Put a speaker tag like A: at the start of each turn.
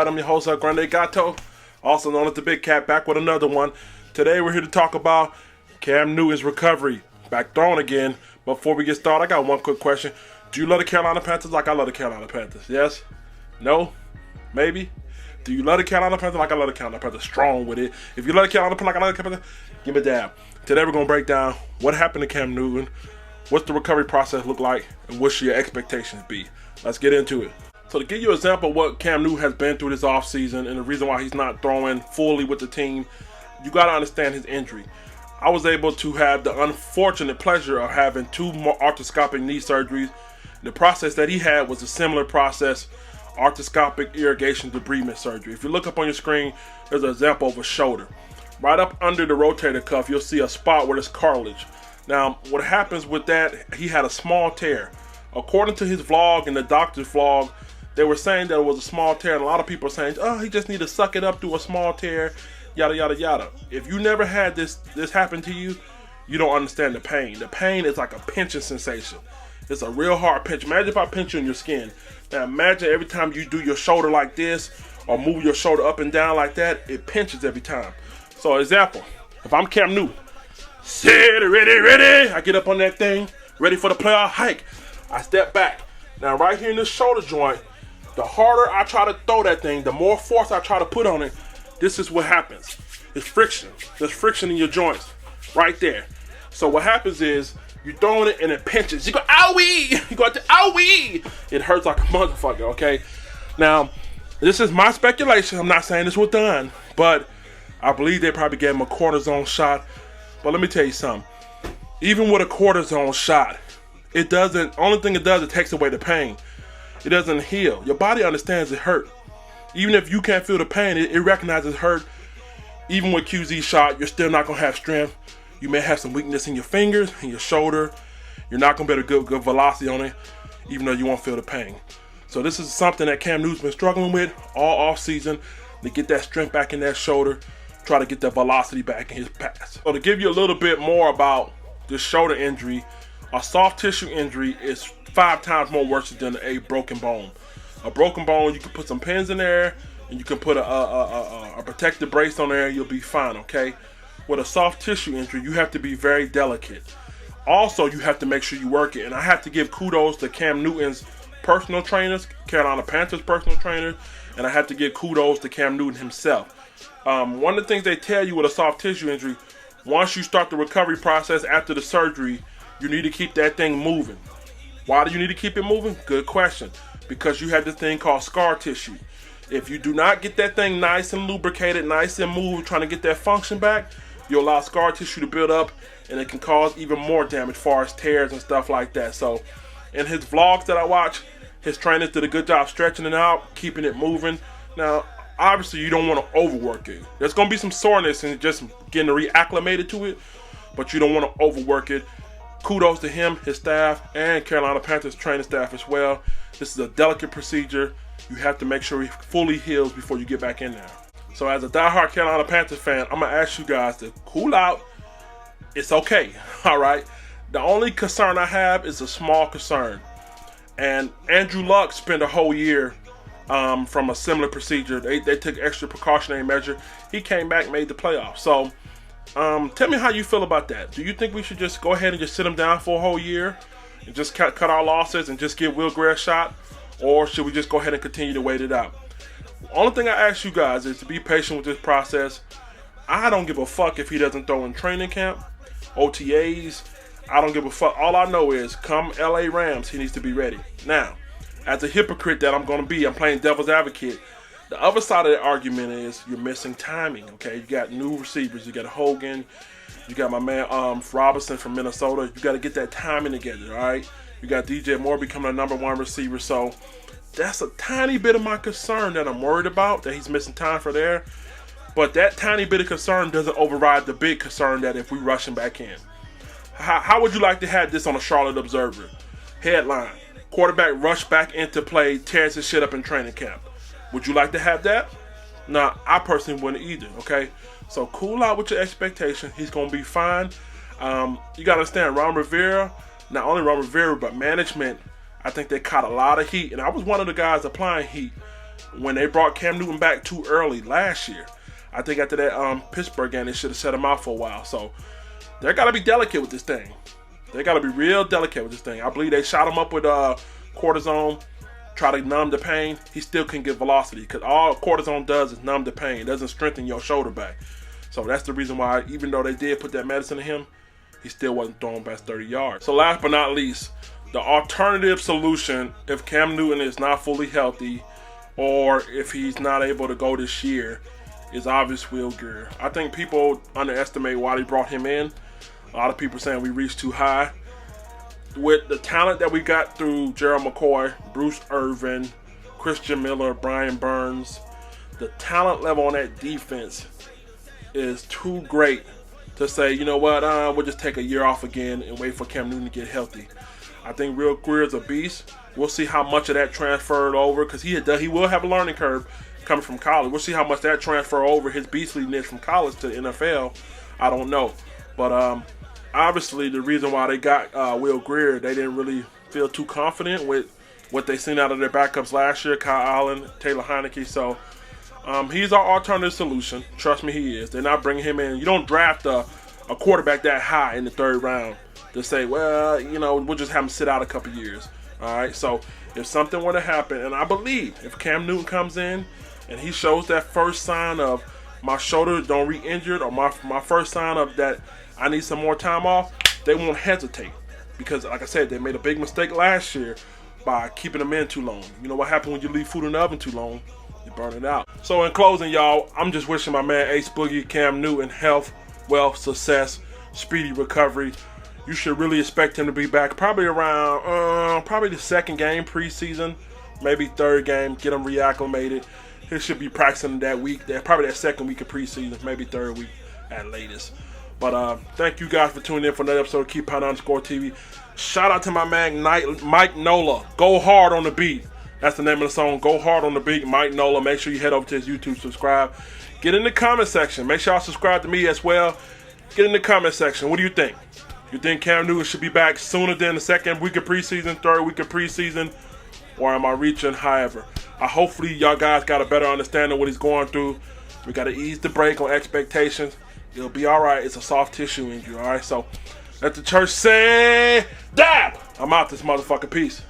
A: I'm your host, Grande Gato, also known as the Big Cat, back with another one. Today we're here to talk about Cam Newton's recovery. Back throwing again. Before we get started, I got one quick question. Do you love the Carolina Panthers like I love the Carolina Panthers? Yes? No? Maybe? Do you love the Carolina Panthers like I love the Carolina Panthers? Strong with it. If you love the Carolina Panthers like I love the Carolina Panthers, give me a dab. Today we're going to break down what happened to Cam Newton, what's the recovery process look like, and what should your expectations be. Let's get into it. So to give you an example of what Cam Newton has been through this offseason and the reason why he's not throwing fully with the team, you got to understand his injury. I was able to have the unfortunate pleasure of having 2 more arthroscopic knee surgeries. The process that he had was a similar process, arthroscopic irrigation debridement surgery. If you look up on your screen, there's an example of a shoulder. Right up under the rotator cuff, you'll see a spot where there's cartilage. Now, what happens with that, he had a small tear. According to his vlog and the doctor's vlog, they were saying that it was a small tear, and a lot of people are saying, oh, he just need to suck it up through a small tear, yada, yada, yada. If you never had this happen to you, you don't understand the pain. The pain is like a pinching sensation. It's a real hard pinch. Imagine if I pinch you in your skin. Now imagine every time you do your shoulder like this or move your shoulder up and down like that, it pinches every time. So example, if I'm Cam Newton, set, ready, I get up on that thing, ready for the playoff hike. I step back. Now right here in this shoulder joint, the harder I try to throw that thing, the more force I try to put on it, this is what happens. It's friction. There's friction in your joints right there. So what happens is you're throwing it and it pinches. You go, owie! You go out there, owie! It hurts like a motherfucker, okay? Now, this is my speculation. I'm not saying this was done, but I believe they probably gave him a cortisone shot. But let me tell you something. Even with a cortisone shot, only thing it does, it takes away the pain. It doesn't heal. Your body understands it hurt. Even if you can't feel the pain, it recognizes hurt. Even with QZ shot, you're still not going to have strength. You may have some weakness in your fingers, in your shoulder. You're not going to be able to get good velocity on it, even though you won't feel the pain. So this is something that Cam Newton's been struggling with all off season to get that strength back in that shoulder, try to get that velocity back in his pass. So to give you a little bit more about this shoulder injury, a soft tissue injury is 5 times more worse than a broken bone. A broken bone, you can put some pins in there, and you can put a protective brace on there, and you'll be fine, okay? With a soft tissue injury, you have to be very delicate. Also, you have to make sure you work it. And I have to give kudos to Cam Newton's personal trainers, Carolina Panthers personal trainers, and I have to give kudos to Cam Newton himself. One of the things they tell you with a soft tissue injury, once you start the recovery process after the surgery, you need to keep that thing moving. Why do you need to keep it moving? Good question. Because you have this thing called scar tissue. If you do not get that thing nice and lubricated, nice and moved, trying to get that function back, you allow scar tissue to build up, and it can cause even more damage as far as tears and stuff like that. So in his vlogs that I watch, his trainers did a good job stretching it out, keeping it moving. Now, obviously, you don't want to overwork it. There's going to be some soreness and just getting reacclimated to it, but you don't want to overwork it. Kudos to him, his staff, and Carolina Panthers training staff as well. This is a delicate procedure. You have to make sure he fully heals before you get back in there. So as a diehard Carolina Panthers fan, I'm going to ask you guys to cool out. It's okay, all right? The only concern I have is a small concern. And Andrew Luck spent a whole year from a similar procedure. They took extra precautionary measure. He came back, made the playoffs. So tell me how you feel about that. Do you think we should just go ahead and just sit him down for a whole year and just cut our losses and just give Will Grier a shot? Or should we just go ahead and continue to wait it out? The only thing I ask you guys is to be patient with this process. I don't give a fuck if he doesn't throw in training camp, OTAs. I don't give a fuck. All I know is come LA Rams, he needs to be ready. Now, as a hypocrite that I'm going to be, I'm playing devil's advocate. The other side of the argument is you're missing timing, okay? You got new receivers. You got Hogan. You got my man Robinson from Minnesota. You got to get that timing together, all right? You got DJ Moore becoming a #1 receiver. So that's a tiny bit of my concern that I'm worried about, that he's missing time for there. But that tiny bit of concern doesn't override the big concern that if we rush him back in. How would you like to have this on a Charlotte Observer? Headline, quarterback rushed back into play, tears his shit up in training camp. Would you like to have that? Nah, I personally wouldn't either, okay? So cool out with your expectation. He's going to be fine. You got to understand, Ron Rivera, not only Ron Rivera, but management, I think they caught a lot of heat. And I was one of the guys applying heat. when they brought Cam Newton back too early last year. I think after that Pittsburgh game, they should have set him out for a while. So they got to be delicate with this thing. They got to be real delicate with this thing. I believe they shot him up with cortisone, try to numb the pain. He still can get velocity because all cortisone does is numb the pain. It doesn't strengthen your shoulder back. So that's the reason why, even though they did put that medicine in him, he still wasn't throwing past 30 yards. So last but not least, the alternative solution if Cam Newton is not fully healthy or if he's not able to go this year is obvious Will Grier. I think people underestimate why they brought him in. A lot of people saying we reached too high. With the talent that we got through Gerald McCoy, Bruce Irvin, Christian Miller, Brian Burns, the talent level on that defense is too great to say, you know what, we'll just take a year off again and wait for Cam Newton to get healthy. I think Will Grier is a beast. We'll see how much of that transferred over because he will have a learning curve coming from college. We'll see how much that transfer over his beastliness from college to the NFL. I don't know. But obviously the reason why they got Will Grier, they didn't really feel too confident with what they seen out of their backups last year, Kyle Allen, Taylor Heineke. So he's our alternative solution. Trust me, he is. They're not bringing him in. You don't draft a quarterback that high in the third round to say, well, we'll just have him sit out a couple years. All right, so if something were to happen, and I believe if Cam Newton comes in and he shows that first sign of my shoulder don't re-injured or my first sign of that I need some more time off, they won't hesitate. Because, like I said, they made a big mistake last year by keeping them in too long. You know what happens when you leave food in the oven too long? You burn it out. So in closing, y'all, I'm just wishing my man Ace Boogie, Cam Newton, health, wealth, success, speedy recovery. You should really expect him to be back probably around probably the second game preseason, maybe third game, get him reacclimated. He should be practicing that week, probably that second week of preseason, maybe third week at latest. But thank you guys for tuning in for another episode of Keep Pound _ TV. Shout out to my man Mike Nola. Go hard on the beat. That's the name of the song. Go hard on the beat, Mike Nola. Make sure you head over to his YouTube, subscribe. Get in the comment section. Make sure y'all subscribe to me as well. Get in the comment section. What do you think? You think Cam Newton should be back sooner than the second week of preseason, third week of preseason, or am I reaching? However, hopefully y'all guys got a better understanding of what he's going through. We got to ease the break on expectations. It'll be all right. It's a soft tissue injury, all right? So let the church say, dab! I'm out this motherfucker. Peace.